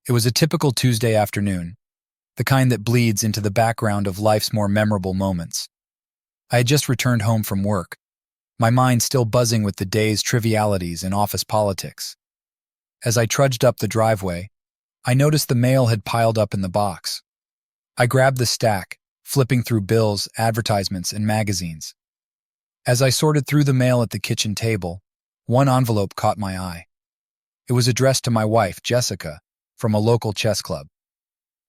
It was a typical Tuesday afternoon, the kind that bleeds into the background of life's more memorable moments. I had just returned home from work, my mind still buzzing with the day's trivialities and office politics. As I trudged up the driveway, I noticed the mail had piled up in the box. I grabbed the stack, flipping through bills, advertisements, and magazines. As I sorted through the mail at the kitchen table, one envelope caught my eye. It was addressed to my wife, Jessica, from a local chess club.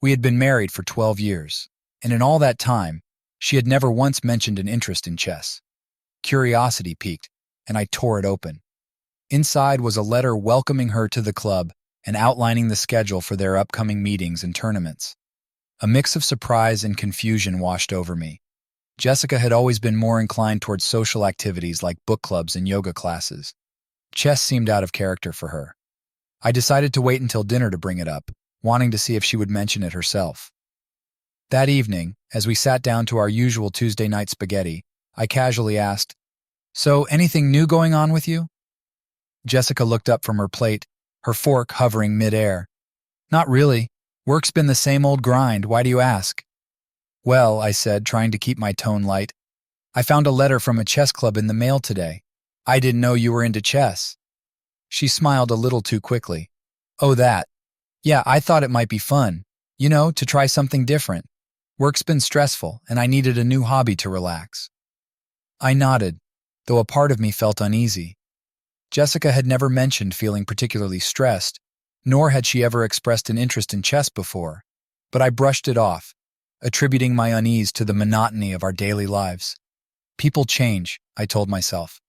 We had been married for 12 years, and in all that time, she had never once mentioned an interest in chess. Curiosity piqued, and I tore it open. Inside was a letter welcoming her to the club and outlining the schedule for their upcoming meetings and tournaments. A mix of surprise and confusion washed over me. Jessica had always been more inclined towards social activities like book clubs and yoga classes. Chess seemed out of character for her. I decided to wait until dinner to bring it up, wanting to see if she would mention it herself. That evening, as we sat down to our usual Tuesday night spaghetti, I casually asked, "So, anything new going on with you?" Jessica looked up from her plate, her fork hovering mid-air. "Not really. Work's been the same old grind. Why do you ask?" "Well," I said, trying to keep my tone light, "I found a letter from a chess club in the mail today. I didn't know you were into chess." She smiled a little too quickly. "Oh, that. Yeah, I thought it might be fun. To try something different. Work's been stressful, and I needed a new hobby to relax." I nodded, though a part of me felt uneasy. Jessica had never mentioned feeling particularly stressed, nor had she ever expressed an interest in chess before, but I brushed it off, attributing my unease to the monotony of our daily lives. People change, I told myself.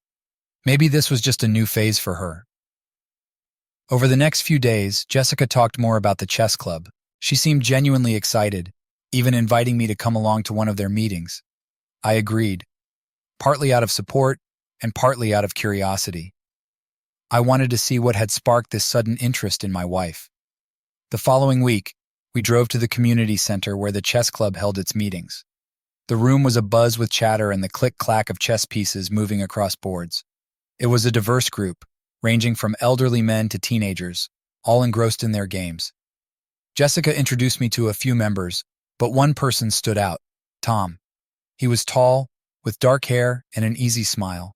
Maybe this was just a new phase for her. Over the next few days, Jessica talked more about the chess club. She seemed genuinely excited, even inviting me to come along to one of their meetings. I agreed, partly out of support and partly out of curiosity. I wanted to see what had sparked this sudden interest in my wife. The following week, we drove to the community center where the chess club held its meetings. The room was abuzz with chatter and the click-clack of chess pieces moving across boards. It was a diverse group, ranging from elderly men to teenagers, all engrossed in their games. Jessica introduced me to a few members, but one person stood out, Tom. He was tall, with dark hair and an easy smile.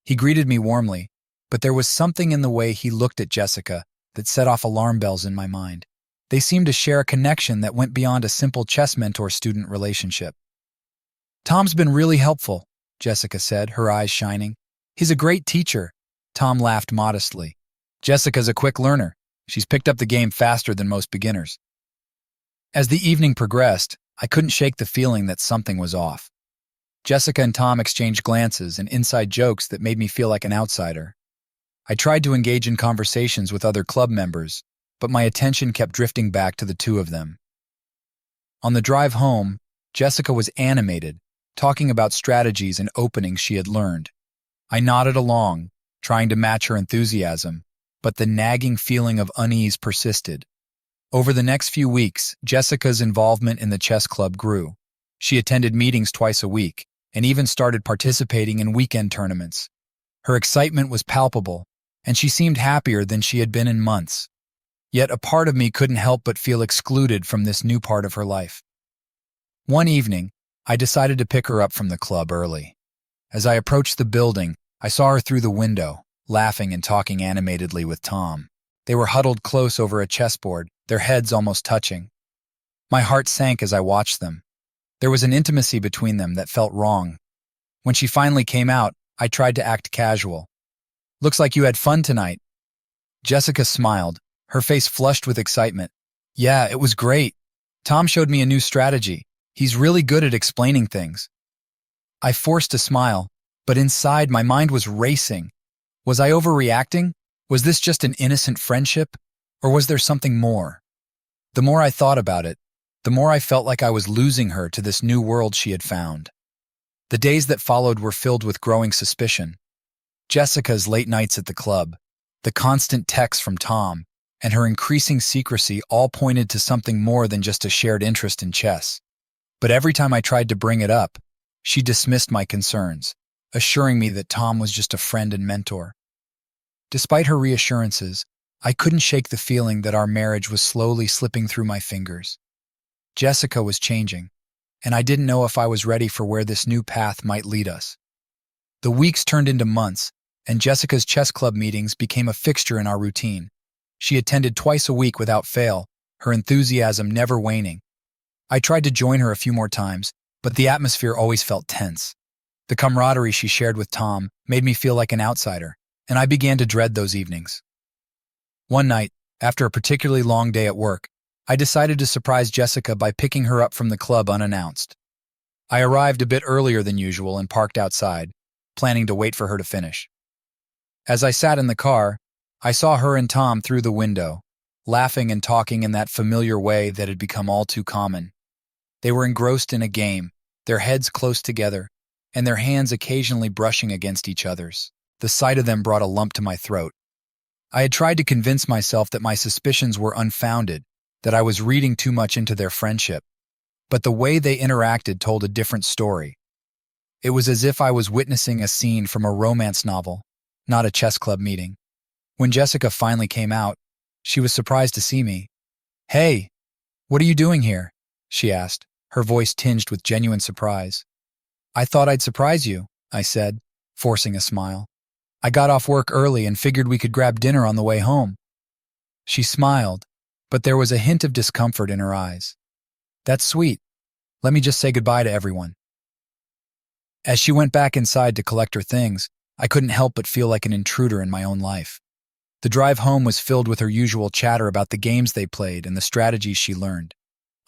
He greeted me warmly, but there was something in the way he looked at Jessica that set off alarm bells in my mind. They seemed to share a connection that went beyond a simple chess mentor-student relationship. "Tom's been really helpful," Jessica said, her eyes shining. "He's a great teacher." Tom laughed modestly. "Jessica's a quick learner. She's picked up the game faster than most beginners." As the evening progressed, I couldn't shake the feeling that something was off. Jessica and Tom exchanged glances and inside jokes that made me feel like an outsider. I tried to engage in conversations with other club members, but my attention kept drifting back to the two of them. On the drive home, Jessica was animated, talking about strategies and openings she had learned. I nodded along, trying to match her enthusiasm, but the nagging feeling of unease persisted. Over the next few weeks, Jessica's involvement in the chess club grew. She attended meetings twice a week, and even started participating in weekend tournaments. Her excitement was palpable, and she seemed happier than she had been in months. Yet a part of me couldn't help but feel excluded from this new part of her life. One evening, I decided to pick her up from the club early. As I approached the building, I saw her through the window, laughing and talking animatedly with Tom. They were huddled close over a chessboard, their heads almost touching. My heart sank as I watched them. There was an intimacy between them that felt wrong. When she finally came out, I tried to act casual. "Looks like you had fun tonight." Jessica smiled, her face flushed with excitement. "Yeah, it was great. Tom showed me a new strategy. He's really good at explaining things." I forced a smile, but inside my mind was racing. Was I overreacting? Was this just an innocent friendship? Or was there something more? The more I thought about it, the more I felt like I was losing her to this new world she had found. The days that followed were filled with growing suspicion. Jessica's late nights at the club, the constant texts from Tom, and her increasing secrecy all pointed to something more than just a shared interest in chess. But every time I tried to bring it up, she dismissed my concerns, assuring me that Tom was just a friend and mentor. Despite her reassurances, I couldn't shake the feeling that our marriage was slowly slipping through my fingers. Jessica was changing, and I didn't know if I was ready for where this new path might lead us. The weeks turned into months, and Jessica's chess club meetings became a fixture in our routine. She attended twice a week without fail, her enthusiasm never waning. I tried to join her a few more times, but the atmosphere always felt tense. The camaraderie she shared with Tom made me feel like an outsider, and I began to dread those evenings. One night, after a particularly long day at work, I decided to surprise Jessica by picking her up from the club unannounced. I arrived a bit earlier than usual and parked outside, planning to wait for her to finish. As I sat in the car, I saw her and Tom through the window, laughing and talking in that familiar way that had become all too common. They were engrossed in a game, their heads close together, and their hands occasionally brushing against each other's. The sight of them brought a lump to my throat. I had tried to convince myself that my suspicions were unfounded, that I was reading too much into their friendship. But the way they interacted told a different story. It was as if I was witnessing a scene from a romance novel, not a chess club meeting. When Jessica finally came out, she was surprised to see me. "Hey, what are you doing here?" she asked, her voice tinged with genuine surprise. "I thought I'd surprise you," I said, forcing a smile. "I got off work early and figured we could grab dinner on the way home." She smiled, but there was a hint of discomfort in her eyes. "That's sweet. Let me just say goodbye to everyone." As she went back inside to collect her things, I couldn't help but feel like an intruder in my own life. The drive home was filled with her usual chatter about the games they played and the strategies she learned.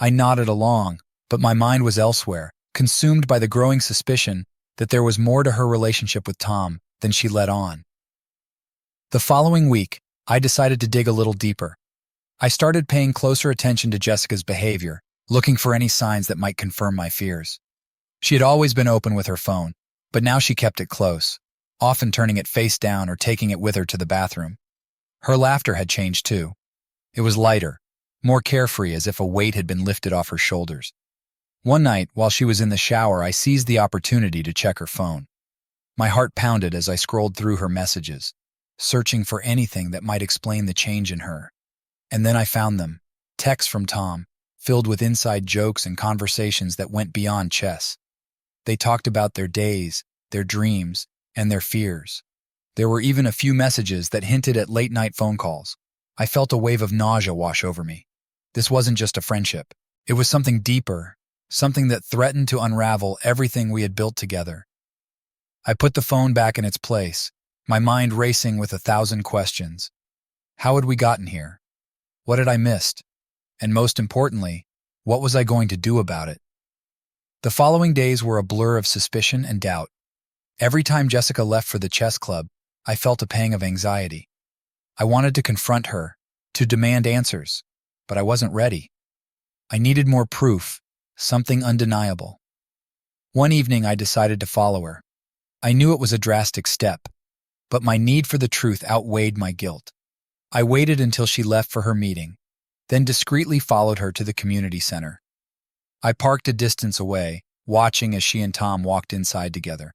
I nodded along, but my mind was elsewhere, consumed by the growing suspicion that there was more to her relationship with Tom than she let on. The following week, I decided to dig a little deeper. I started paying closer attention to Jessica's behavior, looking for any signs that might confirm my fears. She had always been open with her phone, but now she kept it close, often turning it face down or taking it with her to the bathroom. Her laughter had changed too. It was lighter, more carefree, as if a weight had been lifted off her shoulders. One night, while she was in the shower, I seized the opportunity to check her phone. My heart pounded as I scrolled through her messages, searching for anything that might explain the change in her. And then I found them, texts from Tom, filled with inside jokes and conversations that went beyond chess. They talked about their days, their dreams, and their fears. There were even a few messages that hinted at late-night phone calls. I felt a wave of nausea wash over me. This wasn't just a friendship. It was something deeper, something that threatened to unravel everything we had built together. I put the phone back in its place, my mind racing with 1,000 questions. How had we gotten here? What had I missed? And most importantly, what was I going to do about it? The following days were a blur of suspicion and doubt. Every time Jessica left for the chess club, I felt a pang of anxiety. I wanted to confront her, to demand answers, but I wasn't ready. I needed more proof, something undeniable. One evening I decided to follow her. I knew it was a drastic step, but my need for the truth outweighed my guilt. I waited until she left for her meeting, then discreetly followed her to the community center. I parked a distance away, watching as she and Tom walked inside together.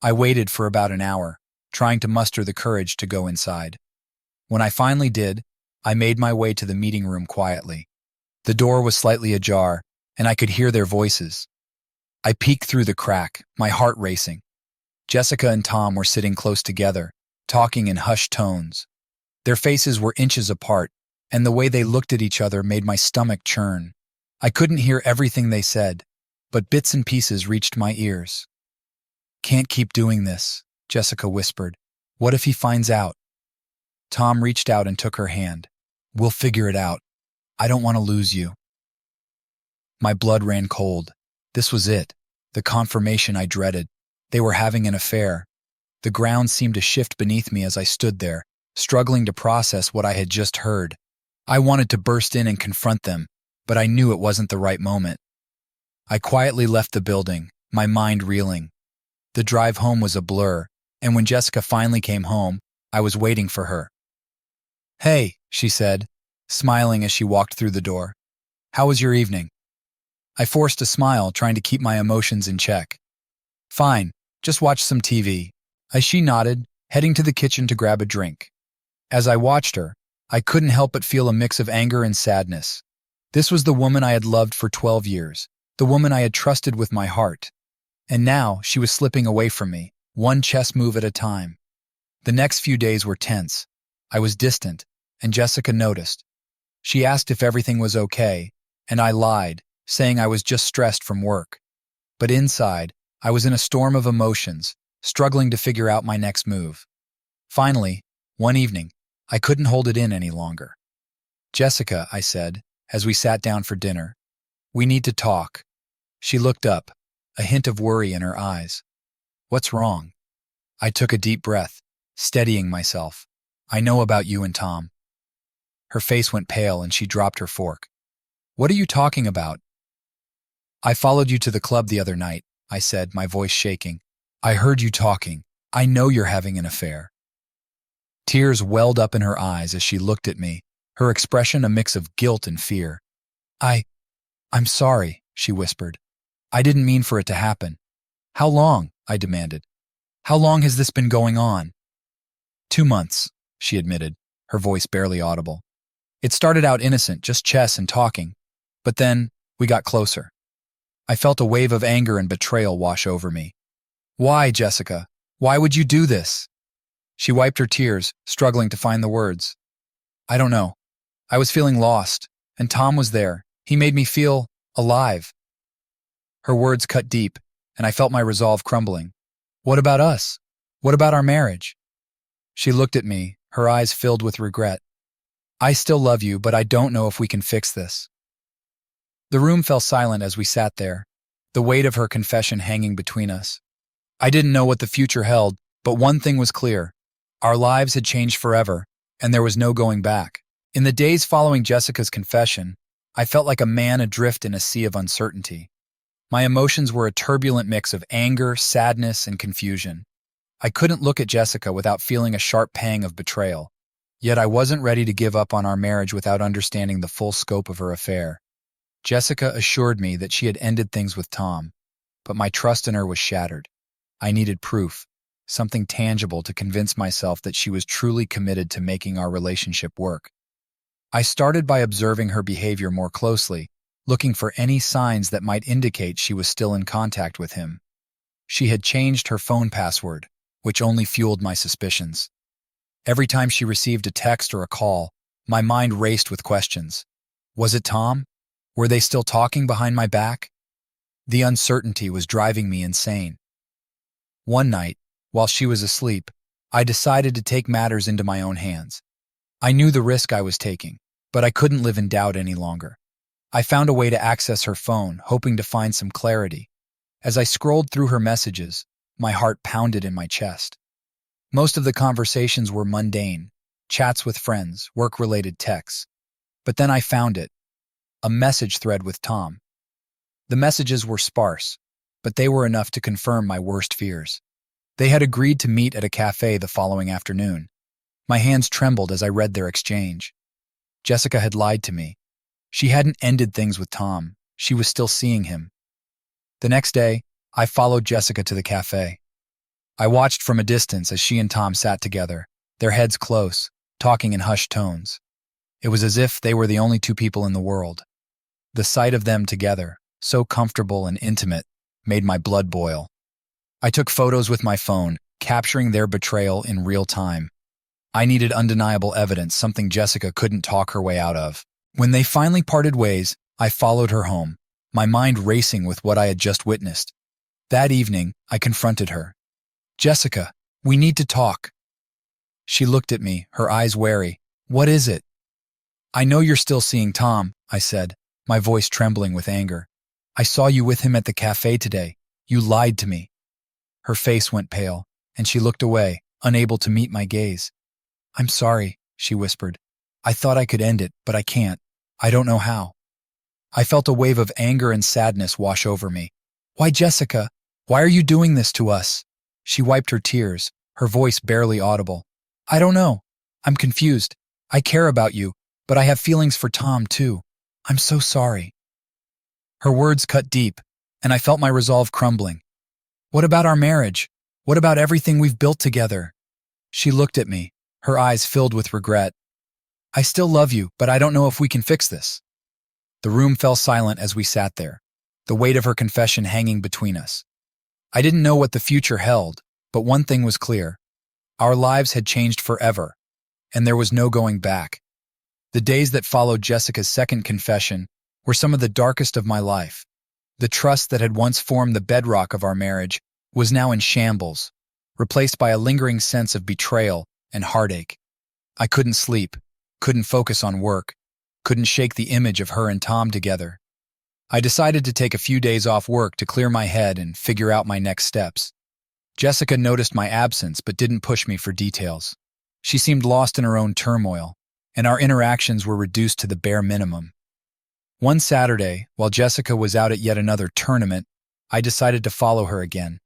I waited for about an hour, trying to muster the courage to go inside. When I finally did, I made my way to the meeting room quietly. The door was slightly ajar, and I could hear their voices. I peeked through the crack, my heart racing. Jessica and Tom were sitting close together, talking in hushed tones. Their faces were inches apart, and the way they looked at each other made my stomach churn. I couldn't hear everything they said, but bits and pieces reached my ears. "Can't keep doing this," Jessica whispered. "What if he finds out?" Tom reached out and took her hand. "We'll figure it out. I don't want to lose you." My blood ran cold. This was it, the confirmation I dreaded. They were having an affair. The ground seemed to shift beneath me as I stood there, struggling to process what I had just heard. I wanted to burst in and confront them, but I knew it wasn't the right moment. I quietly left the building, my mind reeling. The drive home was a blur, and when Jessica finally came home, I was waiting for her. "Hey," she said, smiling as she walked through the door. "How was your evening?" I forced a smile, trying to keep my emotions in check. "Fine, just watched some TV." She nodded, heading to the kitchen to grab a drink. As I watched her, I couldn't help but feel a mix of anger and sadness. This was the woman I had loved for 12 years, the woman I had trusted with my heart. And now she was slipping away from me, one chess move at a time. The next few days were tense. I was distant, and Jessica noticed. She asked if everything was okay, and I lied, saying I was just stressed from work. But inside, I was in a storm of emotions, struggling to figure out my next move. Finally, one evening, I couldn't hold it in any longer. "Jessica," I said, as we sat down for dinner, "we need to talk." She looked up, a hint of worry in her eyes. "What's wrong?" I took a deep breath, steadying myself. "I know about you and Tom." Her face went pale and she dropped her fork. "What are you talking about?" "I followed you to the club the other night," I said, my voice shaking. "I heard you talking. I know you're having an affair." Tears welled up in her eyes as she looked at me, her expression a mix of guilt and fear. I'm sorry," she whispered. "I didn't mean for it to happen." "How long?" I demanded. "How long has this been going on?" 2 months, she admitted, her voice barely audible. "It started out innocent, just chess and talking. But then, we got closer." I felt a wave of anger and betrayal wash over me. "Why, Jessica? Why would you do this?" She wiped her tears, struggling to find the words. "I don't know. I was feeling lost, and Tom was there. He made me feel alive." Her words cut deep, and I felt my resolve crumbling. "What about us? What about our marriage?" She looked at me, her eyes filled with regret. "I still love you, but I don't know if we can fix this." The room fell silent as we sat there, the weight of her confession hanging between us. I didn't know what the future held, but one thing was clear. Our lives had changed forever, and there was no going back. In the days following Jessica's confession, I felt like a man adrift in a sea of uncertainty. My emotions were a turbulent mix of anger, sadness, and confusion. I couldn't look at Jessica without feeling a sharp pang of betrayal. Yet I wasn't ready to give up on our marriage without understanding the full scope of her affair. Jessica assured me that she had ended things with Tom, but my trust in her was shattered. I needed proof, something tangible to convince myself that she was truly committed to making our relationship work. I started by observing her behavior more closely, looking for any signs that might indicate she was still in contact with him. She had changed her phone password, which only fueled my suspicions. Every time she received a text or a call, my mind raced with questions. Was it Tom? Were they still talking behind my back? The uncertainty was driving me insane. One night, while she was asleep, I decided to take matters into my own hands. I knew the risk I was taking, but I couldn't live in doubt any longer. I found a way to access her phone, hoping to find some clarity. As I scrolled through her messages, my heart pounded in my chest. Most of the conversations were mundane, chats with friends, work-related texts. But then I found it, a message thread with Tom. The messages were sparse, but they were enough to confirm my worst fears. They had agreed to meet at a cafe the following afternoon. My hands trembled as I read their exchange. Jessica had lied to me. She hadn't ended things with Tom. She was still seeing him. The next day, I followed Jessica to the cafe. I watched from a distance as she and Tom sat together, their heads close, talking in hushed tones. It was as if they were the only two people in the world. The sight of them together, so comfortable and intimate, made my blood boil. I took photos with my phone, capturing their betrayal in real time. I needed undeniable evidence, something Jessica couldn't talk her way out of. When they finally parted ways, I followed her home, my mind racing with what I had just witnessed. That evening, I confronted her. "Jessica, we need to talk." She looked at me, her eyes wary. "What is it?" "I know you're still seeing Tom," I said, my voice trembling with anger. "I saw you with him at the cafe today. You lied to me." Her face went pale, and she looked away, unable to meet my gaze. "I'm sorry," she whispered. "I thought I could end it, but I can't. I don't know how." I felt a wave of anger and sadness wash over me. "Why, Jessica? Why are you doing this to us?" She wiped her tears, her voice barely audible. "I don't know. I'm confused. I care about you, but I have feelings for Tom, too. I'm so sorry." Her words cut deep, and I felt my resolve crumbling. "What about our marriage? What about everything we've built together?" She looked at me, her eyes filled with regret. I still love you, but I don't know if we can fix this. The room fell silent as we sat there, the weight of her confession hanging between us. I didn't know what the future held, but one thing was clear. Our lives had changed forever, and there was no going back. The days that followed Jessica's second confession were some of the darkest of my life. The trust that had once formed the bedrock of our marriage was now in shambles, replaced by a lingering sense of betrayal and heartache. I couldn't sleep, couldn't focus on work, couldn't shake the image of her and Tom together. I decided to take a few days off work to clear my head and figure out my next steps. Jessica noticed my absence but didn't push me for details. She seemed lost in her own turmoil, and our interactions were reduced to the bare minimum. One Saturday, while Jessica was out at yet another tournament, I decided to follow her again.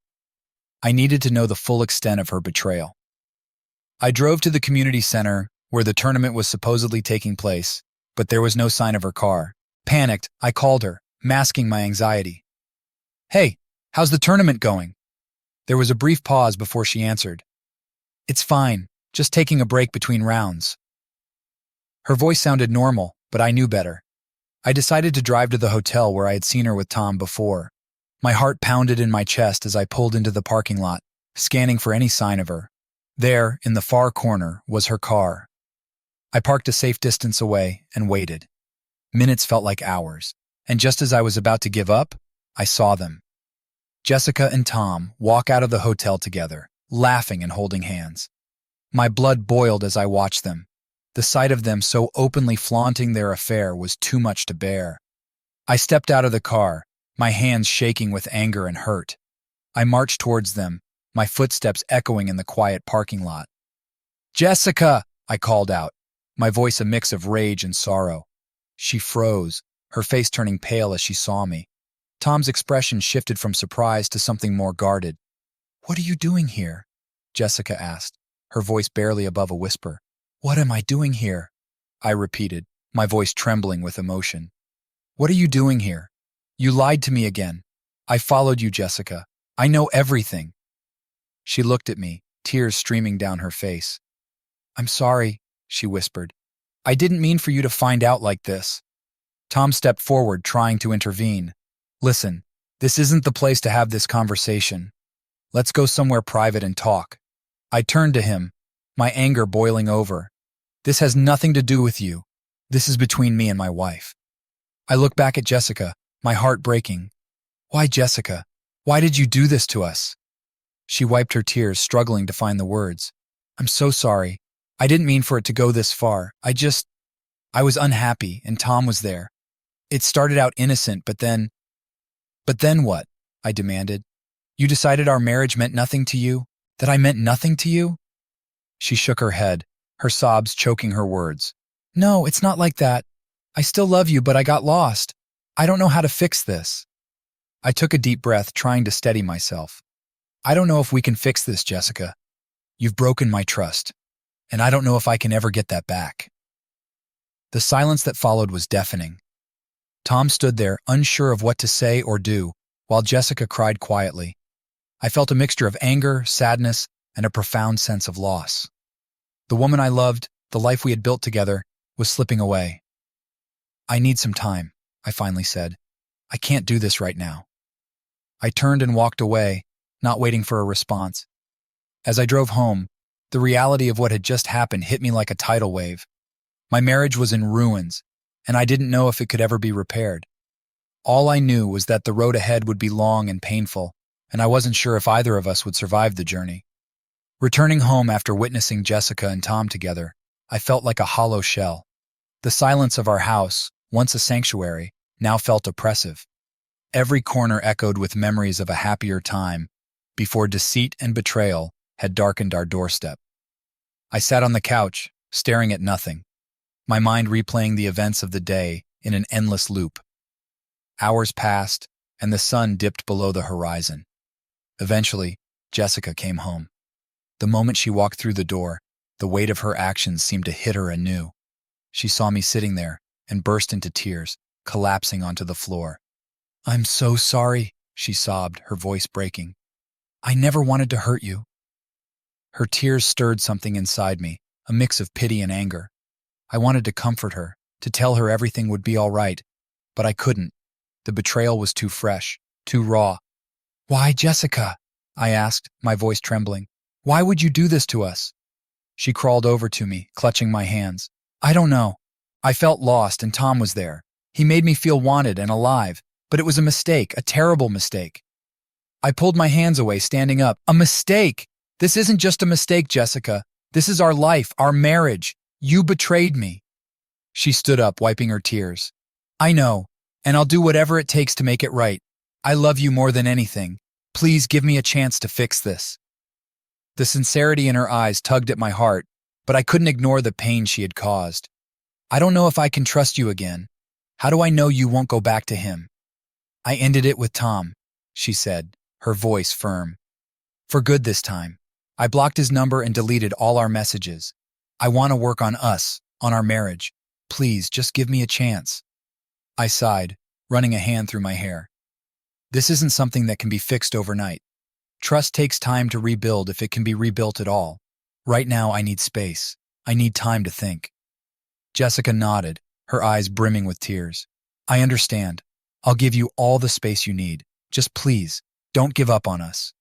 I needed to know the full extent of her betrayal. I drove to the community center where the tournament was supposedly taking place, but there was no sign of her car. Panicked, I called her, masking my anxiety. "Hey, how's the tournament going?" There was a brief pause before she answered. "It's fine, just taking a break between rounds." Her voice sounded normal, but I knew better. I decided to drive to the hotel where I had seen her with Tom before. My heart pounded in my chest as I pulled into the parking lot, scanning for any sign of her. There, in the far corner, was her car. I parked a safe distance away and waited. Minutes felt like hours, and just as I was about to give up, I saw them. Jessica and Tom walk out of the hotel together, laughing and holding hands. My blood boiled as I watched them. The sight of them so openly flaunting their affair was too much to bear. I stepped out of the car, my hands shaking with anger and hurt. I marched towards them, my footsteps echoing in the quiet parking lot. "Jessica!" I called out, my voice a mix of rage and sorrow. She froze, her face turning pale as she saw me. Tom's expression shifted from surprise to something more guarded. "What are you doing here?" Jessica asked, her voice barely above a whisper. "What am I doing here?" I repeated, my voice trembling with emotion. "What are you doing here? You lied to me again. I followed you, Jessica. I know everything." She looked at me, tears streaming down her face. "I'm sorry," she whispered. "I didn't mean for you to find out like this." Tom stepped forward, trying to intervene. "Listen, this isn't the place to have this conversation. Let's go somewhere private and talk." I turned to him, my anger boiling over. "This has nothing to do with you. This is between me and my wife." I looked back at Jessica, my heart breaking. "Why, Jessica? Why did you do this to us?" She wiped her tears, struggling to find the words. "I'm so sorry. I didn't mean for it to go this far. I was unhappy, and Tom was there. It started out innocent, but then..." "But then what?" I demanded. "You decided our marriage meant nothing to you? That I meant nothing to you?" She shook her head, her sobs choking her words. "No, it's not like that. I still love you, but I got lost. I don't know how to fix this." I took a deep breath, trying to steady myself. "I don't know if we can fix this, Jessica. You've broken my trust, and I don't know if I can ever get that back." The silence that followed was deafening. Tom stood there, unsure of what to say or do, while Jessica cried quietly. I felt a mixture of anger, sadness, and a profound sense of loss. The woman I loved, the life we had built together, was slipping away. "I need some time," I finally said. "I can't do this right now." I turned and walked away, not waiting for a response. As I drove home, the reality of what had just happened hit me like a tidal wave. My marriage was in ruins, and I didn't know if it could ever be repaired. All I knew was that the road ahead would be long and painful, and I wasn't sure if either of us would survive the journey. Returning home after witnessing Jessica and Tom together, I felt like a hollow shell. The silence of our house, once a sanctuary, now felt oppressive. Every corner echoed with memories of a happier time before deceit and betrayal had darkened our doorstep. I sat on the couch, staring at nothing, my mind replaying the events of the day in an endless loop. Hours passed, and the sun dipped below the horizon. Eventually, Jessica came home. The moment she walked through the door, the weight of her actions seemed to hit her anew. She saw me sitting there and burst into tears, collapsing onto the floor. "I'm so sorry," she sobbed, her voice breaking. "I never wanted to hurt you." Her tears stirred something inside me, a mix of pity and anger. I wanted to comfort her, to tell her everything would be all right, but I couldn't. The betrayal was too fresh, too raw. "Why, Jessica?" I asked, my voice trembling. "Why would you do this to us?" She crawled over to me, clutching my hands. "I don't know. I felt lost and Tom was there. He made me feel wanted and alive, but it was a mistake, a terrible mistake." I pulled my hands away, standing up. "A mistake? This isn't just a mistake, Jessica. This is our life, our marriage. You betrayed me." She stood up, wiping her tears. "I know, and I'll do whatever it takes to make it right. I love you more than anything. Please give me a chance to fix this." The sincerity in her eyes tugged at my heart, but I couldn't ignore the pain she had caused. "I don't know if I can trust you again. How do I know you won't go back to him?" "I ended it with Tom," she said, her voice firm. "For good this time. I blocked his number and deleted all our messages. I want to work on us, on our marriage. Please, just give me a chance." I sighed, running a hand through my hair. "This isn't something that can be fixed overnight. Trust takes time to rebuild if it can be rebuilt at all. Right now, I need space. I need time to think." Jessica nodded, her eyes brimming with tears. "I understand. I'll give you all the space you need. Just please, don't give up on us."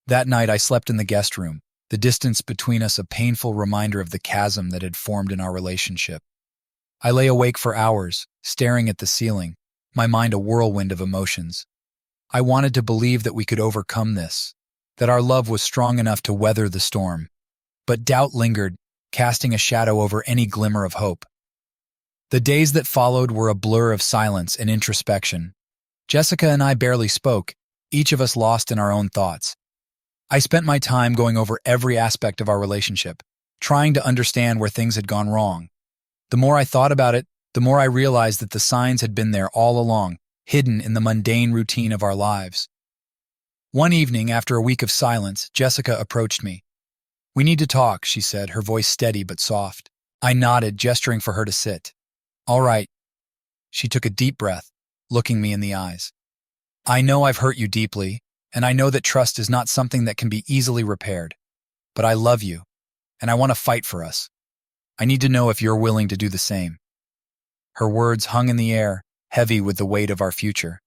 That night, I slept in the guest room, the distance between us a painful reminder of the chasm that had formed in our relationship. I lay awake for hours, staring at the ceiling, my mind a whirlwind of emotions. I wanted to believe that we could overcome this, that our love was strong enough to weather the storm. But doubt lingered, casting a shadow over any glimmer of hope. The days that followed were a blur of silence and introspection. Jessica and I barely spoke, each of us lost in our own thoughts. I spent my time going over every aspect of our relationship, trying to understand where things had gone wrong. The more I thought about it, the more I realized that the signs had been there all along, hidden in the mundane routine of our lives. One evening, after a week of silence, Jessica approached me. "We need to talk," she said, her voice steady but soft. I nodded, gesturing for her to sit. "All right." She took a deep breath, looking me in the eyes. "I know I've hurt you deeply, and I know that trust is not something that can be easily repaired. But I love you, and I want to fight for us. I need to know if you're willing to do the same." Her words hung in the air, heavy with the weight of our future.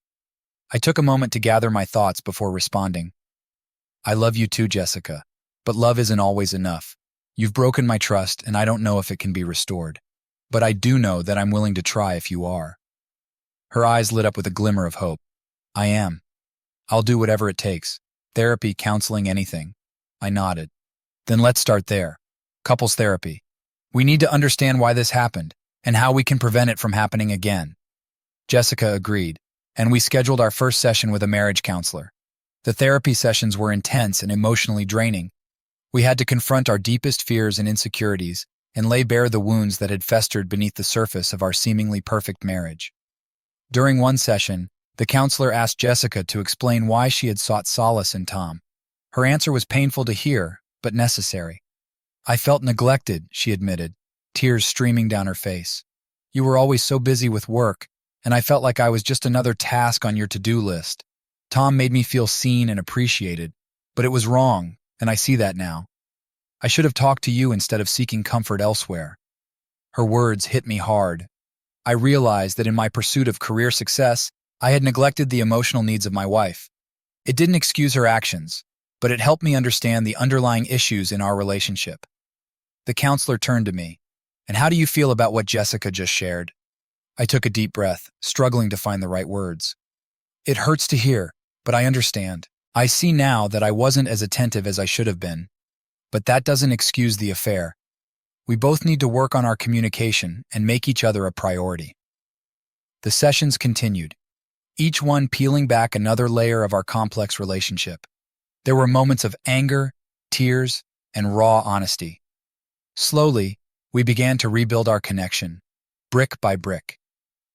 I took a moment to gather my thoughts before responding. "I love you too, Jessica, but love isn't always enough. You've broken my trust, and I don't know if it can be restored. But I do know that I'm willing to try if you are." Her eyes lit up with a glimmer of hope. "I am. I'll do whatever it takes. Therapy, counseling, anything." I nodded. "Then let's start there. Couples therapy. We need to understand why this happened, and how we can prevent it from happening again." Jessica agreed, and we scheduled our first session with a marriage counselor. The therapy sessions were intense and emotionally draining. We had to confront our deepest fears and insecurities and lay bare the wounds that had festered beneath the surface of our seemingly perfect marriage. During one session, the counselor asked Jessica to explain why she had sought solace in Tom. Her answer was painful to hear, but necessary. "I felt neglected," she admitted, tears streaming down her face. "You were always so busy with work, and I felt like I was just another task on your to-do list. Tom made me feel seen and appreciated, but it was wrong, and I see that now. I should have talked to you instead of seeking comfort elsewhere." Her words hit me hard. I realized that in my pursuit of career success, I had neglected the emotional needs of my wife. It didn't excuse her actions, but it helped me understand the underlying issues in our relationship. The counselor turned to me. "And how do you feel about what Jessica just shared?" I took a deep breath, struggling to find the right words. "It hurts to hear, but I understand. I see now that I wasn't as attentive as I should have been. But that doesn't excuse the affair. We both need to work on our communication and make each other a priority." The sessions continued, each one peeling back another layer of our complex relationship. There were moments of anger, tears, and raw honesty. Slowly, we began to rebuild our connection, brick by brick.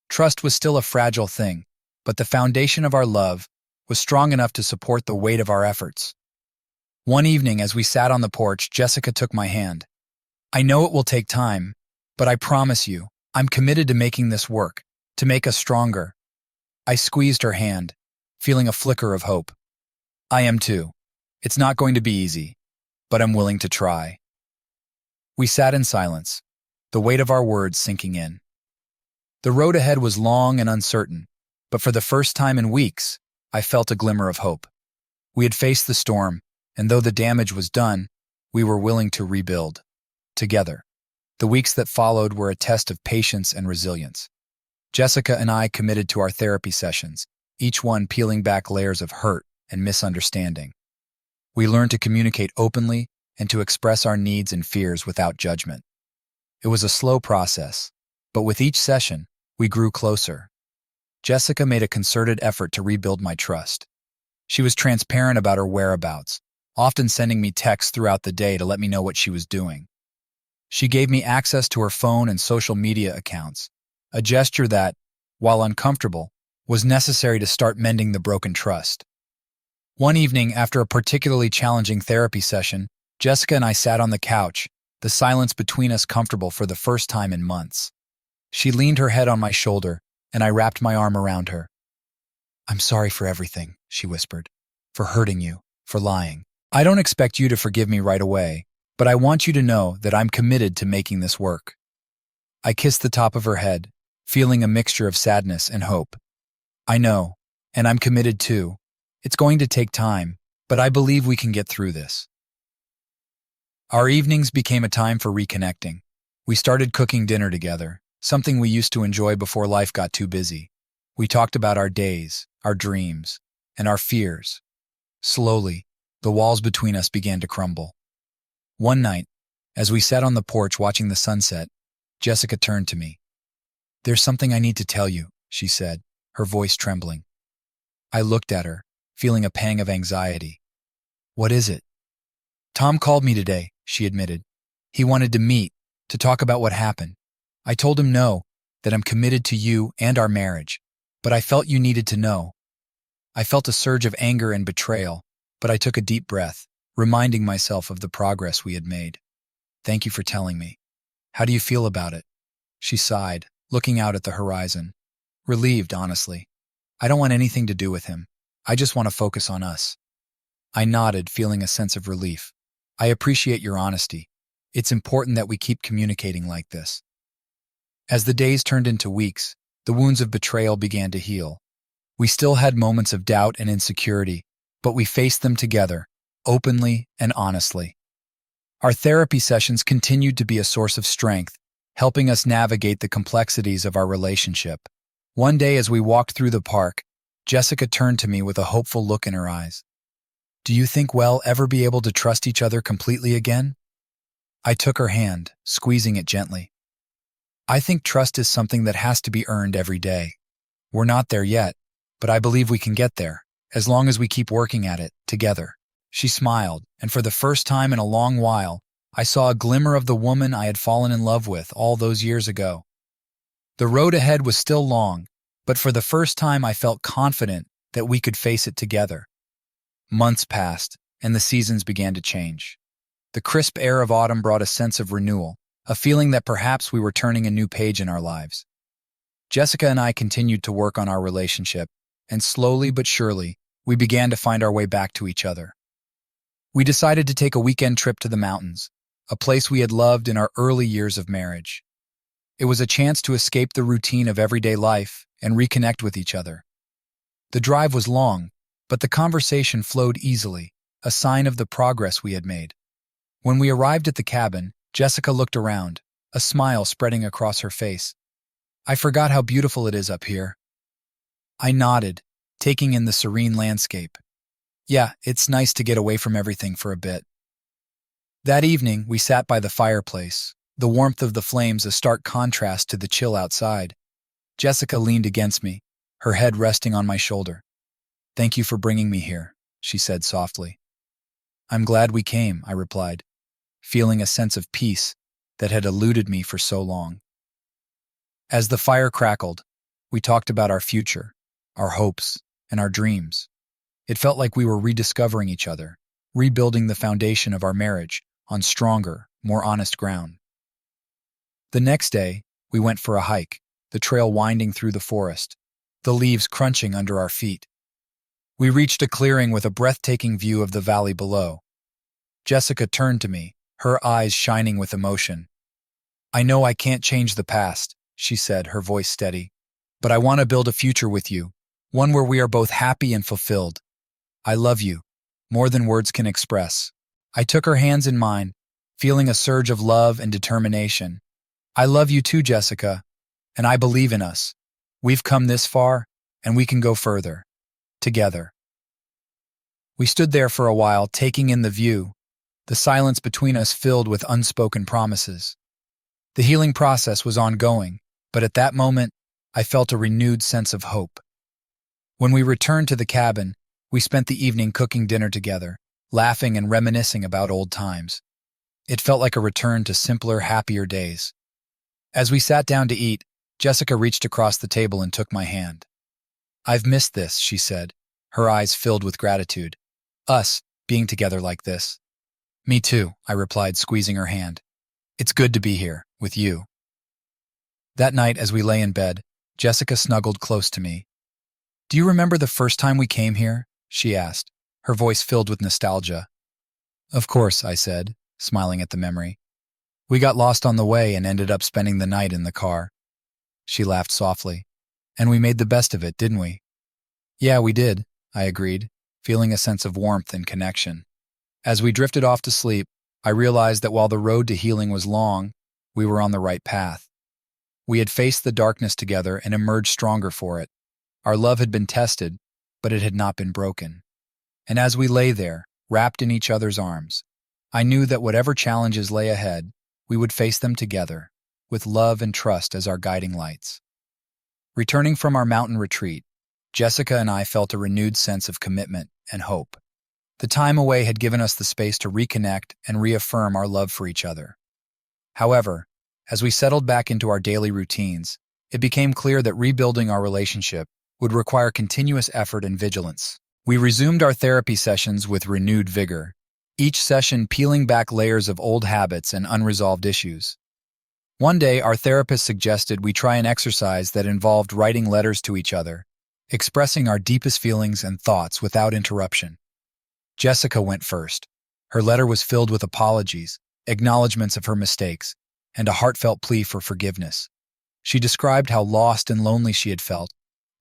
Trust was still a fragile thing, but the foundation of our love was strong enough to support the weight of our efforts. One evening, as we sat on the porch, Jessica took my hand. "I know it will take time, but I promise you, I'm committed to making this work, to make us stronger." I squeezed her hand, feeling a flicker of hope. "I am too. It's not going to be easy, but I'm willing to try." We sat in silence, the weight of our words sinking in. The road ahead was long and uncertain, but for the first time in weeks, I felt a glimmer of hope. We had faced the storm, and though the damage was done, we were willing to rebuild. Together. The weeks that followed were a test of patience and resilience. Jessica and I committed to our therapy sessions, each one peeling back layers of hurt and misunderstanding. We learned to communicate openly and to express our needs and fears without judgment. It was a slow process, but with each session, we grew closer. Jessica made a concerted effort to rebuild my trust. She was transparent about her whereabouts, often sending me texts throughout the day to let me know what she was doing. She gave me access to her phone and social media accounts, a gesture that, while uncomfortable, was necessary to start mending the broken trust. One evening, after a particularly challenging therapy session, Jessica and I sat on the couch, the silence between us comfortable for the first time in months. She leaned her head on my shoulder, and I wrapped my arm around her. "I'm sorry for everything," she whispered, "for hurting you, for lying. I don't expect you to forgive me right away, but I want you to know that I'm committed to making this work." I kissed the top of her head, feeling a mixture of sadness and hope. "I know, and I'm committed too. It's going to take time, but I believe we can get through this." Our evenings became a time for reconnecting. We started cooking dinner together, something we used to enjoy before life got too busy. We talked about our days, our dreams, and our fears. Slowly, the walls between us began to crumble. One night, as we sat on the porch watching the sunset, Jessica turned to me. "There's something I need to tell you," she said, her voice trembling. I looked at her, feeling a pang of anxiety. "What is it?" "Tom called me today," she admitted. "He wanted to meet, to talk about what happened. I told him no, that I'm committed to you and our marriage, but I felt you needed to know." I felt a surge of anger and betrayal, but I took a deep breath, reminding myself of the progress we had made. "Thank you for telling me. How do you feel about it?" She sighed, looking out at the horizon. "Relieved, honestly. I don't want anything to do with him. I just want to focus on us." I nodded, feeling a sense of relief. "I appreciate your honesty. It's important that we keep communicating like this." As the days turned into weeks, the wounds of betrayal began to heal. We still had moments of doubt and insecurity, but we faced them together, openly and honestly. Our therapy sessions continued to be a source of strength, helping us navigate the complexities of our relationship. One day as we walked through the park, Jessica turned to me with a hopeful look in her eyes. "Do you think we'll ever be able to trust each other completely again?" I took her hand, squeezing it gently. "I think trust is something that has to be earned every day. We're not there yet, but I believe we can get there, as long as we keep working at it, together." She smiled, and for the first time in a long while, I saw a glimmer of the woman I had fallen in love with all those years ago. The road ahead was still long, but for the first time I felt confident that we could face it together. Months passed, and the seasons began to change. The crisp air of autumn brought a sense of renewal, a feeling that perhaps we were turning a new page in our lives. Jessica and I continued to work on our relationship, and slowly but surely, we began to find our way back to each other. We decided to take a weekend trip to the mountains, a place we had loved in our early years of marriage. It was a chance to escape the routine of everyday life and reconnect with each other. The drive was long, but the conversation flowed easily, a sign of the progress we had made. When we arrived at the cabin, Jessica looked around, a smile spreading across her face. "I forgot how beautiful it is up here." I nodded, taking in the serene landscape. "Yeah, it's nice to get away from everything for a bit." That evening, we sat by the fireplace, the warmth of the flames a stark contrast to the chill outside. Jessica leaned against me, her head resting on my shoulder. "Thank you for bringing me here," she said softly. "I'm glad we came," I replied, feeling a sense of peace that had eluded me for so long. As the fire crackled, we talked about our future, our hopes, and our dreams. It felt like we were rediscovering each other, rebuilding the foundation of our marriage on stronger, more honest ground. The next day, we went for a hike, the trail winding through the forest, the leaves crunching under our feet. We reached a clearing with a breathtaking view of the valley below. Jessica turned to me, her eyes shining with emotion. I know I can't change the past, she said, her voice steady. But I want to build a future with you, one where we are both happy and fulfilled. I love you, more than words can express. I took her hands in mine, feeling a surge of love and determination. I love you too, Jessica, and I believe in us. We've come this far, and we can go further. Together. We stood there for a while, taking in the view, the silence between us filled with unspoken promises. The healing process was ongoing, but at that moment, I felt a renewed sense of hope. When we returned to the cabin, we spent the evening cooking dinner together, laughing and reminiscing about old times. It felt like a return to simpler, happier days. As we sat down to eat, Jessica reached across the table and took my hand. I've missed this, she said, her eyes filled with gratitude. Us, being together like this. Me too, I replied, squeezing her hand. It's good to be here, with you. That night, as we lay in bed, Jessica snuggled close to me. Do you remember the first time we came here? She asked, her voice filled with nostalgia. Of course, I said, smiling at the memory. We got lost on the way and ended up spending the night in the car. She laughed softly. And we made the best of it, didn't we? Yeah, we did, I agreed, feeling a sense of warmth and connection. As we drifted off to sleep, I realized that while the road to healing was long, we were on the right path. We had faced the darkness together and emerged stronger for it. Our love had been tested, but it had not been broken. And as we lay there, wrapped in each other's arms, I knew that whatever challenges lay ahead, we would face them together, with love and trust as our guiding lights. Returning from our mountain retreat, Jessica and I felt a renewed sense of commitment and hope. The time away had given us the space to reconnect and reaffirm our love for each other. However, as we settled back into our daily routines, it became clear that rebuilding our relationship would require continuous effort and vigilance. We resumed our therapy sessions with renewed vigor, each session peeling back layers of old habits and unresolved issues. One day, our therapist suggested we try an exercise that involved writing letters to each other, expressing our deepest feelings and thoughts without interruption. Jessica went first. Her letter was filled with apologies, acknowledgments of her mistakes, and a heartfelt plea for forgiveness. She described how lost and lonely she had felt,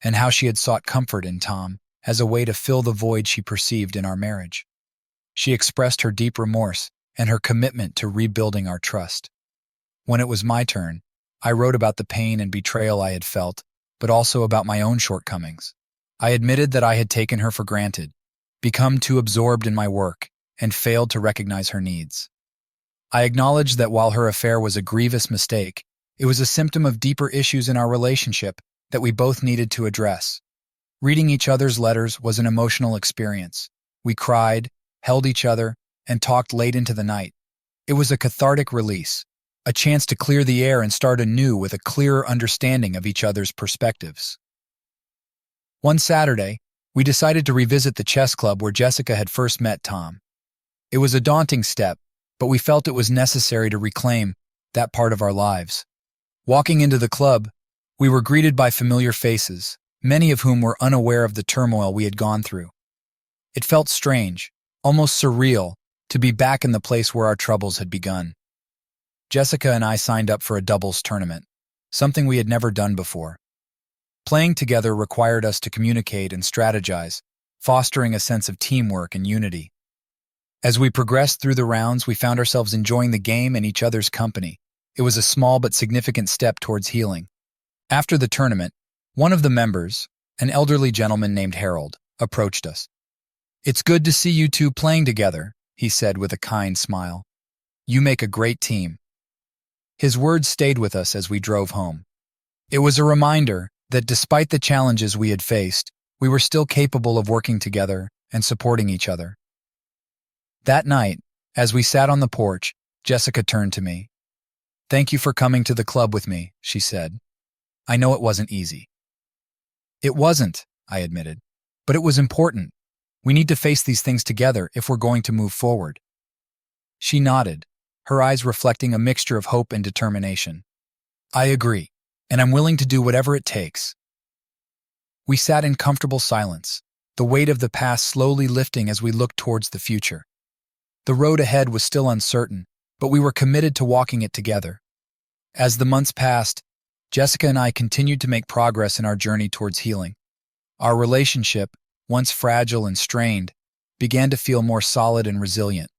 and how she had sought comfort in Tom as a way to fill the void she perceived in our marriage. She expressed her deep remorse and her commitment to rebuilding our trust. When it was my turn, I wrote about the pain and betrayal I had felt, but also about my own shortcomings. I admitted that I had taken her for granted, become too absorbed in my work, and failed to recognize her needs. I acknowledged that while her affair was a grievous mistake, it was a symptom of deeper issues in our relationship that we both needed to address. Reading each other's letters was an emotional experience. We cried, held each other, and talked late into the night. It was a cathartic release, a chance to clear the air and start anew with a clearer understanding of each other's perspectives. One Saturday, we decided to revisit the chess club where Jessica had first met Tom. It was a daunting step, but we felt it was necessary to reclaim that part of our lives. Walking into the club, we were greeted by familiar faces, many of whom were unaware of the turmoil we had gone through. It felt strange, almost surreal, to be back in the place where our troubles had begun. Jessica and I signed up for a doubles tournament, something we had never done before. Playing together required us to communicate and strategize, fostering a sense of teamwork and unity. As we progressed through the rounds, we found ourselves enjoying the game and each other's company. It was a small but significant step towards healing. After the tournament, one of the members, an elderly gentleman named Harold, approached us. "It's good to see you two playing together," he said with a kind smile. "You make a great team." His words stayed with us as we drove home. It was a reminder that despite the challenges we had faced, we were still capable of working together and supporting each other. That night, as we sat on the porch, Jessica turned to me. "Thank you for coming to the club with me," she said. "I know it wasn't easy." "It wasn't," I admitted, "but it was important. We need to face these things together if we're going to move forward." She nodded, her eyes reflecting a mixture of hope and determination. "I agree, and I'm willing to do whatever it takes." We sat in comfortable silence, the weight of the past slowly lifting as we looked towards the future. The road ahead was still uncertain, but we were committed to walking it together. As the months passed, Jessica and I continued to make progress in our journey towards healing. Our relationship, once fragile and strained, began to feel more solid and resilient.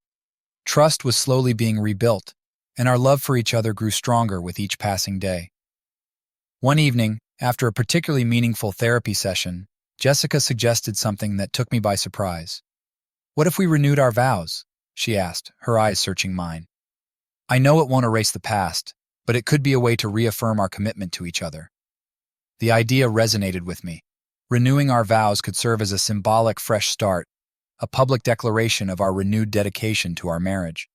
Trust was slowly being rebuilt, and our love for each other grew stronger with each passing day. One evening, after a particularly meaningful therapy session, Jessica suggested something that took me by surprise. "What if we renewed our vows?" she asked, her eyes searching mine. "I know it won't erase the past, but it could be a way to reaffirm our commitment to each other." The idea resonated with me. Renewing our vows could serve as a symbolic fresh start, a public declaration of our renewed dedication to our marriage.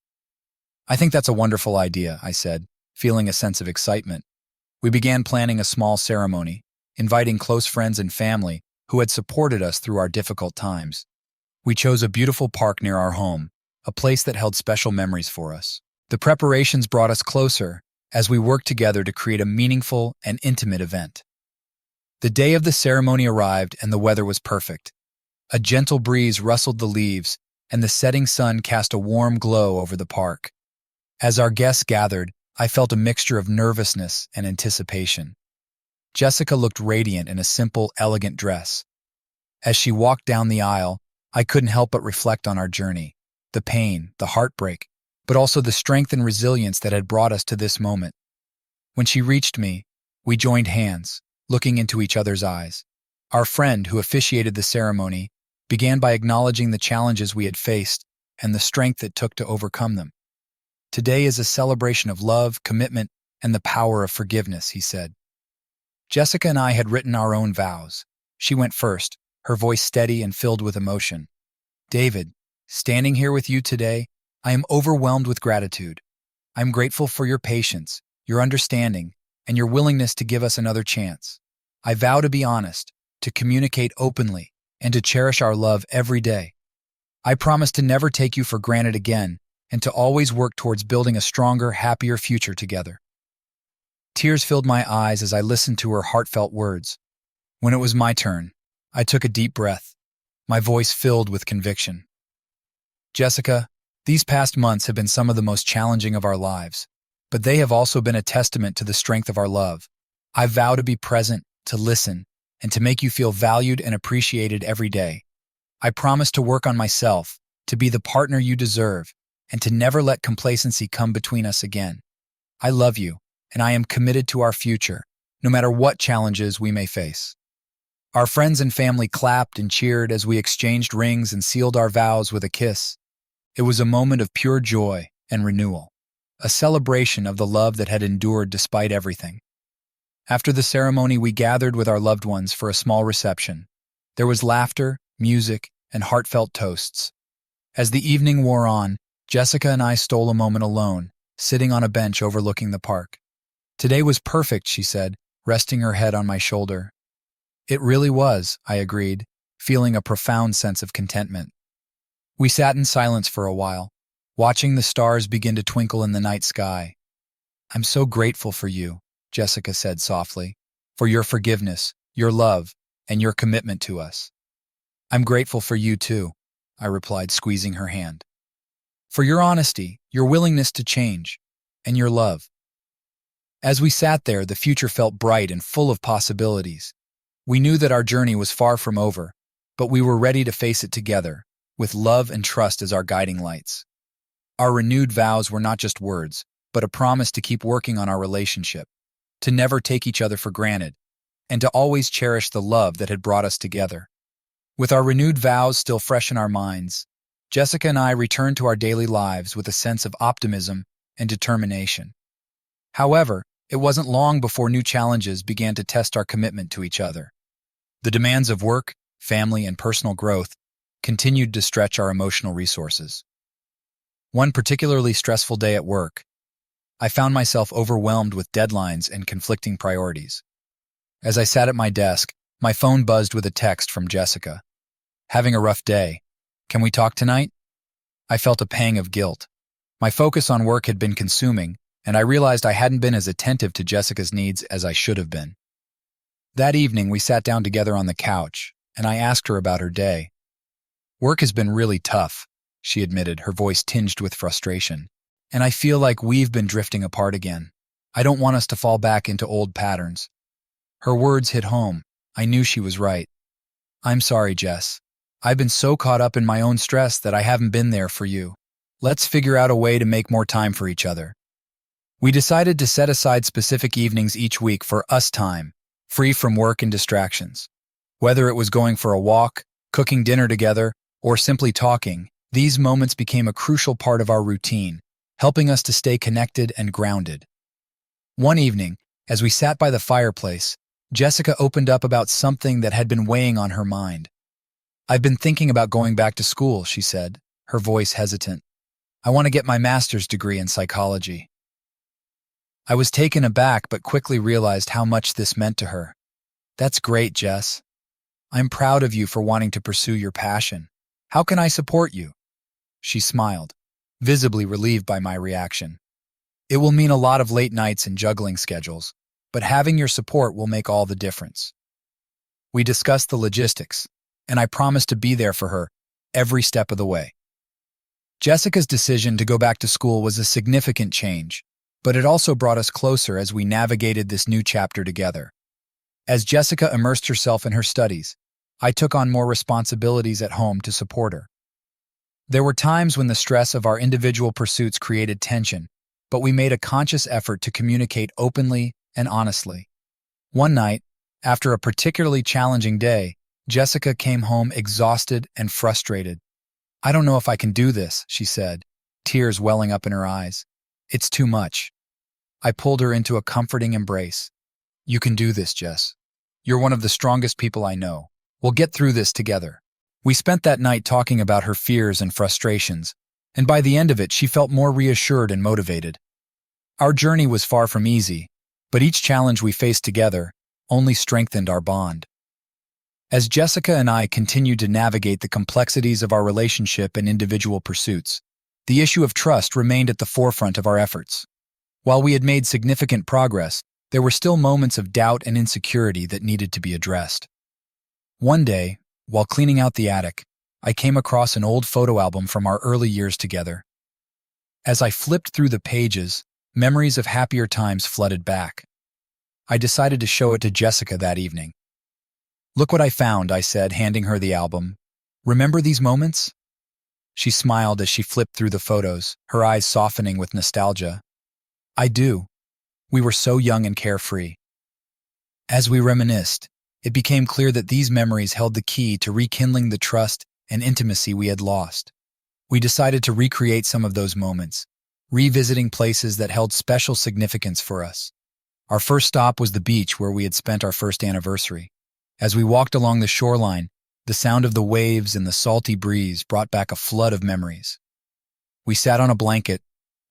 "I think that's a wonderful idea," I said, feeling a sense of excitement. We began planning a small ceremony, inviting close friends and family who had supported us through our difficult times. We chose a beautiful park near our home, a place that held special memories for us. The preparations brought us closer as we worked together to create a meaningful and intimate event. The day of the ceremony arrived and the weather was perfect. A gentle breeze rustled the leaves, and the setting sun cast a warm glow over the park. As our guests gathered, I felt a mixture of nervousness and anticipation. Jessica looked radiant in a simple, elegant dress. As she walked down the aisle, I couldn't help but reflect on our journey, the pain, the heartbreak, but also the strength and resilience that had brought us to this moment. When she reached me, we joined hands, looking into each other's eyes. Our friend, who officiated the ceremony, began by acknowledging the challenges we had faced and the strength it took to overcome them. "Today is a celebration of love, commitment, and the power of forgiveness," he said. Jessica and I had written our own vows. She went first, her voice steady and filled with emotion. "David, standing here with you today, I am overwhelmed with gratitude. I'm grateful for your patience, your understanding, and your willingness to give us another chance. I vow to be honest, to communicate openly, and to cherish our love every day. I promise to never take you for granted again, and to always work towards building a stronger, happier future together." Tears filled my eyes as I listened to her heartfelt words. When it was my turn, I took a deep breath, my voice filled with conviction. "Jessica, these past months have been some of the most challenging of our lives, but they have also been a testament to the strength of our love. I vow to be present, to listen, and to make you feel valued and appreciated every day. I promise to work on myself, to be the partner you deserve, and to never let complacency come between us again. I love you, and I am committed to our future, no matter what challenges we may face." Our friends and family clapped and cheered as we exchanged rings and sealed our vows with a kiss. It was a moment of pure joy and renewal, a celebration of the love that had endured despite everything. After the ceremony, we gathered with our loved ones for a small reception. There was laughter, music, and heartfelt toasts. As the evening wore on, Jessica and I stole a moment alone, sitting on a bench overlooking the park. "Today was perfect," she said, resting her head on my shoulder. "It really was," I agreed, feeling a profound sense of contentment. We sat in silence for a while, watching the stars begin to twinkle in the night sky. "I'm so grateful for you," Jessica said softly, "for your forgiveness, your love, and your commitment to us." "I'm grateful for you too," I replied, squeezing her hand. "For your honesty, your willingness to change, and your love." As we sat there, the future felt bright and full of possibilities. We knew that our journey was far from over, but we were ready to face it together, with love and trust as our guiding lights. Our renewed vows were not just words, but a promise to keep working on our relationship, to never take each other for granted, and to always cherish the love that had brought us together. With our renewed vows still fresh in our minds, Jessica and I returned to our daily lives with a sense of optimism and determination. However, it wasn't long before new challenges began to test our commitment to each other. The demands of work, family, and personal growth continued to stretch our emotional resources. One particularly stressful day at work, I found myself overwhelmed with deadlines and conflicting priorities. As I sat at my desk, my phone buzzed with a text from Jessica. "Having a rough day. Can we talk tonight?" I felt a pang of guilt. My focus on work had been consuming, and I realized I hadn't been as attentive to Jessica's needs as I should have been. That evening, we sat down together on the couch, and I asked her about her day. "Work has been really tough," she admitted, her voice tinged with frustration. "And I feel like we've been drifting apart again. I don't want us to fall back into old patterns." Her words hit home. I knew she was right. "I'm sorry, Jess. I've been so caught up in my own stress that I haven't been there for you. Let's figure out a way to make more time for each other." We decided to set aside specific evenings each week for us time, free from work and distractions. Whether it was going for a walk, cooking dinner together, or simply talking, these moments became a crucial part of our routine, helping us to stay connected and grounded. One evening, as we sat by the fireplace, Jessica opened up about something that had been weighing on her mind. "I've been thinking about going back to school," she said, her voice hesitant. "I want to get my master's degree in psychology." I was taken aback but quickly realized how much this meant to her. "That's great, Jess. I'm proud of you for wanting to pursue your passion. How can I support you?" She smiled, visibly relieved by my reaction. "It will mean a lot of late nights and juggling schedules, but having your support will make all the difference." We discussed the logistics, and I promised to be there for her every step of the way. Jessica's decision to go back to school was a significant change, but it also brought us closer as we navigated this new chapter together. As Jessica immersed herself in her studies, I took on more responsibilities at home to support her. There were times when the stress of our individual pursuits created tension, but we made a conscious effort to communicate openly and honestly. One night, after a particularly challenging day, Jessica came home exhausted and frustrated. "I don't know if I can do this," she said, tears welling up in her eyes. "It's too much." I pulled her into a comforting embrace. "You can do this, Jess. You're one of the strongest people I know. We'll get through this together." We spent that night talking about her fears and frustrations, and by the end of it, she felt more reassured and motivated. Our journey was far from easy, but each challenge we faced together only strengthened our bond. As Jessica and I continued to navigate the complexities of our relationship and individual pursuits, the issue of trust remained at the forefront of our efforts. While we had made significant progress, there were still moments of doubt and insecurity that needed to be addressed. One day, while cleaning out the attic, I came across an old photo album from our early years together. As I flipped through the pages, memories of happier times flooded back. I decided to show it to Jessica that evening. "Look what I found," I said, handing her the album. "Remember these moments?" She smiled as she flipped through the photos, her eyes softening with nostalgia. "I do. We were so young and carefree." As we reminisced, it became clear that these memories held the key to rekindling the trust and intimacy we had lost. We decided to recreate some of those moments, revisiting places that held special significance for us. Our first stop was the beach where we had spent our first anniversary. As we walked along the shoreline, the sound of the waves and the salty breeze brought back a flood of memories. We sat on a blanket,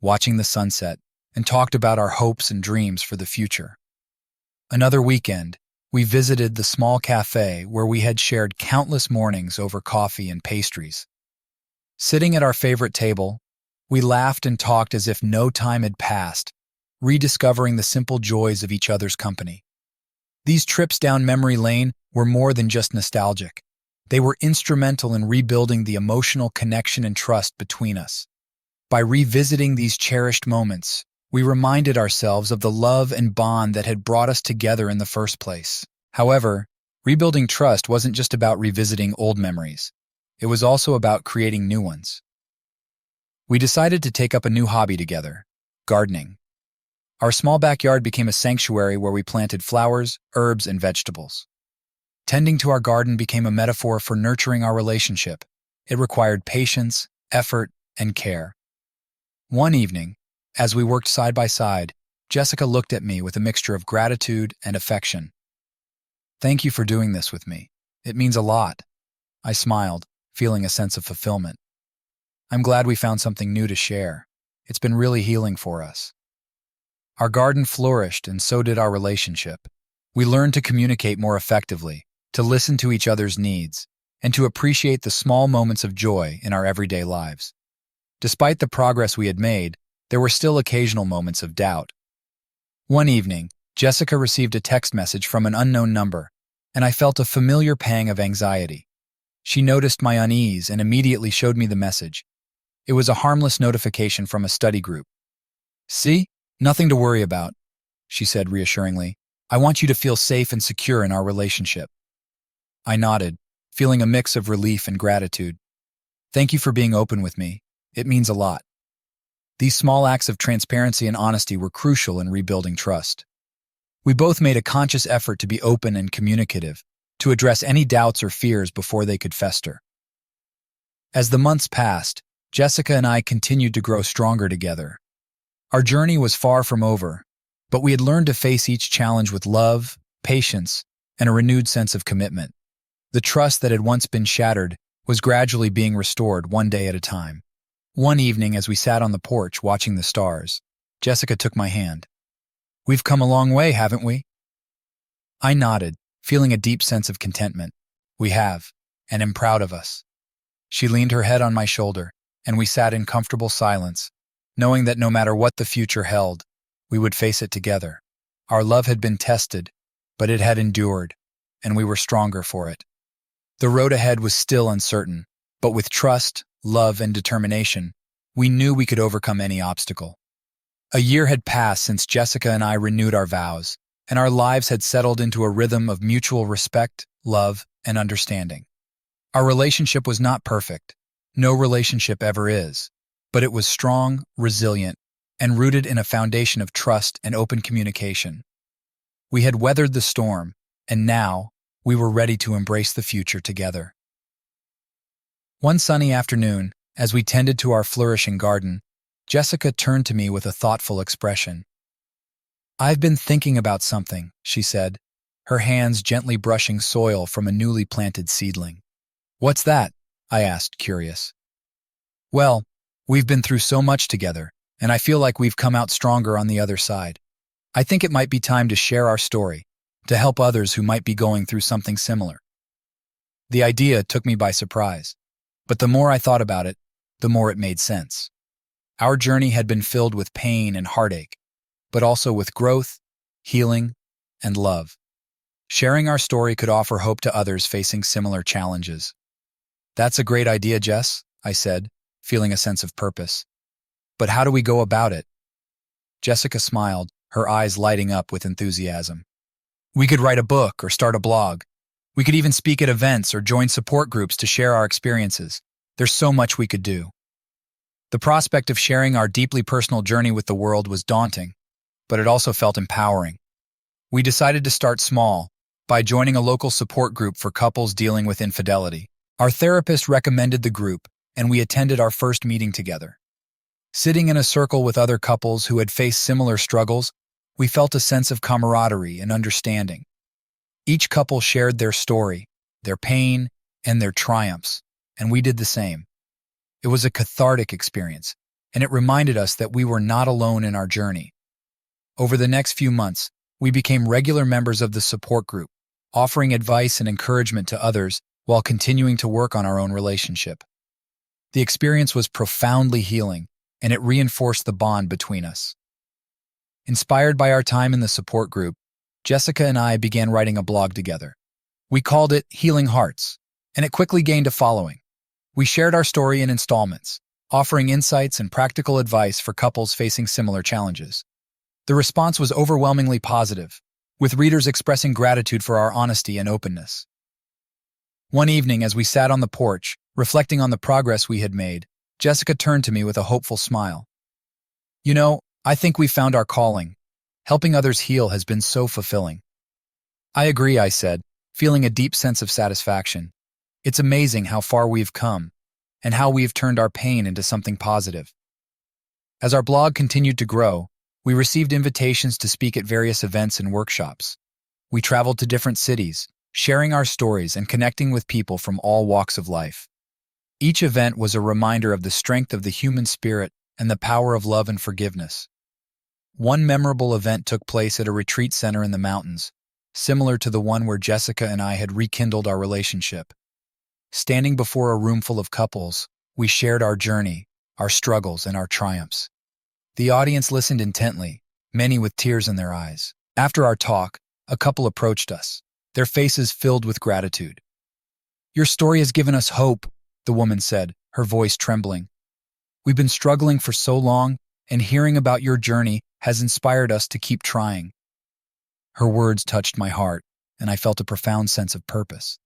watching the sunset, and talked about our hopes and dreams for the future. Another weekend, we visited the small cafe where we had shared countless mornings over coffee and pastries. Sitting at our favorite table, we laughed and talked as if no time had passed, rediscovering the simple joys of each other's company. These trips down memory lane were more than just nostalgic. They were instrumental in rebuilding the emotional connection and trust between us. By revisiting these cherished moments, we reminded ourselves of the love and bond that had brought us together in the first place. However, rebuilding trust wasn't just about revisiting old memories. It was also about creating new ones. We decided to take up a new hobby together: gardening. Our small backyard became a sanctuary where we planted flowers, herbs, and vegetables. Tending to our garden became a metaphor for nurturing our relationship. It required patience, effort, and care. One evening, as we worked side by side, Jessica looked at me with a mixture of gratitude and affection. "Thank you for doing this with me. It means a lot." I smiled, feeling a sense of fulfillment. "I'm glad we found something new to share. It's been really healing for us." Our garden flourished, and so did our relationship. We learned to communicate more effectively, to listen to each other's needs, and to appreciate the small moments of joy in our everyday lives. Despite the progress we had made, there were still occasional moments of doubt. One evening, Jessica received a text message from an unknown number, and I felt a familiar pang of anxiety. She noticed my unease and immediately showed me the message. It was a harmless notification from a study group. "See? Nothing to worry about. she said reassuringly. I want you to feel safe and secure in our relationship. I nodded, feeling a mix of relief and gratitude. Thank you for being open with me. It means a lot. These small acts of transparency and honesty were crucial in rebuilding trust. We both made a conscious effort to be open and communicative, to address any doubts or fears before they could fester. As the months passed, Jessica and I continued to grow stronger together. Our journey was far from over, but we had learned to face each challenge with love, patience, and a renewed sense of commitment. The trust that had once been shattered was gradually being restored one day at a time. One evening, as we sat on the porch watching the stars, Jessica took my hand. We've come a long way, haven't we? I nodded, feeling a deep sense of contentment. We have, and am proud of us. She leaned her head on my shoulder, and we sat in comfortable silence, knowing that no matter what the future held, we would face it together. Our love had been tested, but it had endured, and we were stronger for it. The road ahead was still uncertain, but with trust, love, and determination, we knew we could overcome any obstacle. A year had passed since Jessica and I renewed our vows, and our lives had settled into a rhythm of mutual respect, love, and understanding. Our relationship was not perfect. No relationship ever is, but it was strong, resilient, and rooted in a foundation of trust and open communication. We had weathered the storm, and now we were ready to embrace the future together. One sunny afternoon, as we tended to our flourishing garden, Jessica turned to me with a thoughtful expression. I've been thinking about something, she said, her hands gently brushing soil from a newly planted seedling. What's that? I asked, curious. Well, we've been through so much together, and I feel like we've come out stronger on the other side. I think it might be time to share our story, to help others who might be going through something similar. The idea took me by surprise, but the more I thought about it, the more it made sense. Our journey had been filled with pain and heartache, but also with growth, healing, and love. Sharing our story could offer hope to others facing similar challenges. That's a great idea, Jess, I said, feeling a sense of purpose. But how do we go about it? Jessica smiled, her eyes lighting up with enthusiasm. We could write a book or start a blog. We could even speak at events or join support groups to share our experiences. There's so much we could do. The prospect of sharing our deeply personal journey with the world was daunting, but it also felt empowering. We decided to start small by joining a local support group for couples dealing with infidelity. Our therapist recommended the group, and we attended our first meeting together. Sitting in a circle with other couples who had faced similar struggles, we felt a sense of camaraderie and understanding. Each couple shared their story, their pain, and their triumphs, and we did the same. It was a cathartic experience, and it reminded us that we were not alone in our journey. Over the next few months, we became regular members of the support group, offering advice and encouragement to others while continuing to work on our own relationship. The experience was profoundly healing, and it reinforced the bond between us. Inspired by our time in the support group, Jessica and I began writing a blog together. We called it Healing Hearts, and it quickly gained a following. We shared our story in installments, offering insights and practical advice for couples facing similar challenges. The response was overwhelmingly positive, with readers expressing gratitude for our honesty and openness. One evening, as we sat on the porch, reflecting on the progress we had made, Jessica turned to me with a hopeful smile. You know, I think we found our calling. Helping others heal has been so fulfilling. I agree, I said, feeling a deep sense of satisfaction. It's amazing how far we've come, and how we've turned our pain into something positive. As our blog continued to grow, we received invitations to speak at various events and workshops. We traveled to different cities, sharing our stories and connecting with people from all walks of life. Each event was a reminder of the strength of the human spirit and the power of love and forgiveness. One memorable event took place at a retreat center in the mountains, similar to the one where Jessica and I had rekindled our relationship. Standing before a room full of couples, we shared our journey, our struggles, and our triumphs. The audience listened intently, many with tears in their eyes. After our talk, a couple approached us, their faces filled with gratitude. Your story has given us hope, the woman said, her voice trembling. We've been struggling for so long, and hearing about your journey has inspired us to keep trying. Her words touched my heart, and I felt a profound sense of purpose.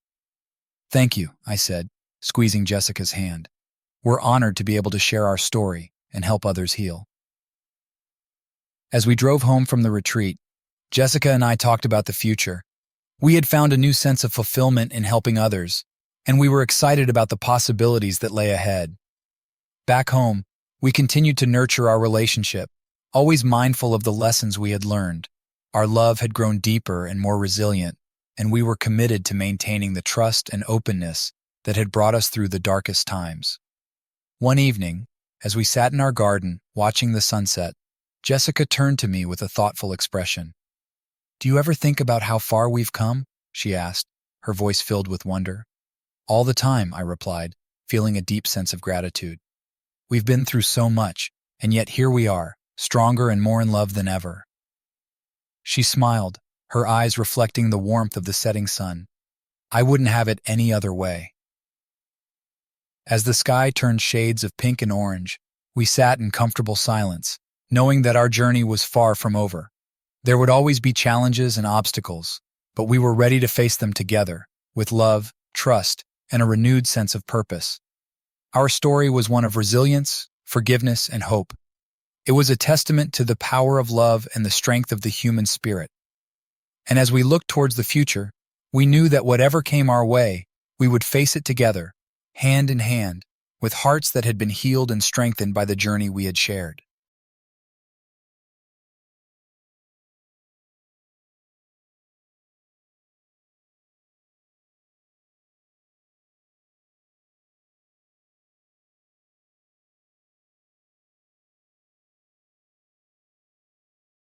"Thank you," I said, squeezing Jessica's hand. "We're honored to be able to share our story and help others heal." As we drove home from the retreat, Jessica and I talked about the future. We had found a new sense of fulfillment in helping others, and we were excited about the possibilities that lay ahead. Back home, we continued to nurture our relationship, always mindful of the lessons we had learned. Our love had grown deeper and more resilient, and we were committed to maintaining the trust and openness that had brought us through the darkest times. One evening, as we sat in our garden watching the sunset, Jessica turned to me with a thoughtful expression. "Do you ever think about how far we've come?" she asked, her voice filled with wonder. "All the time," I replied, feeling a deep sense of gratitude. "We've been through so much, and yet here we are, stronger and more in love than ever." She smiled, her eyes reflecting the warmth of the setting sun. "I wouldn't have it any other way." As the sky turned shades of pink and orange, we sat in comfortable silence, knowing that our journey was far from over. There would always be challenges and obstacles, but we were ready to face them together, with love, trust, and a renewed sense of purpose. Our story was one of resilience, forgiveness, and hope. It was a testament to the power of love and the strength of the human spirit. And as we looked towards the future, we knew that whatever came our way, we would face it together, hand in hand, with hearts that had been healed and strengthened by the journey we had shared.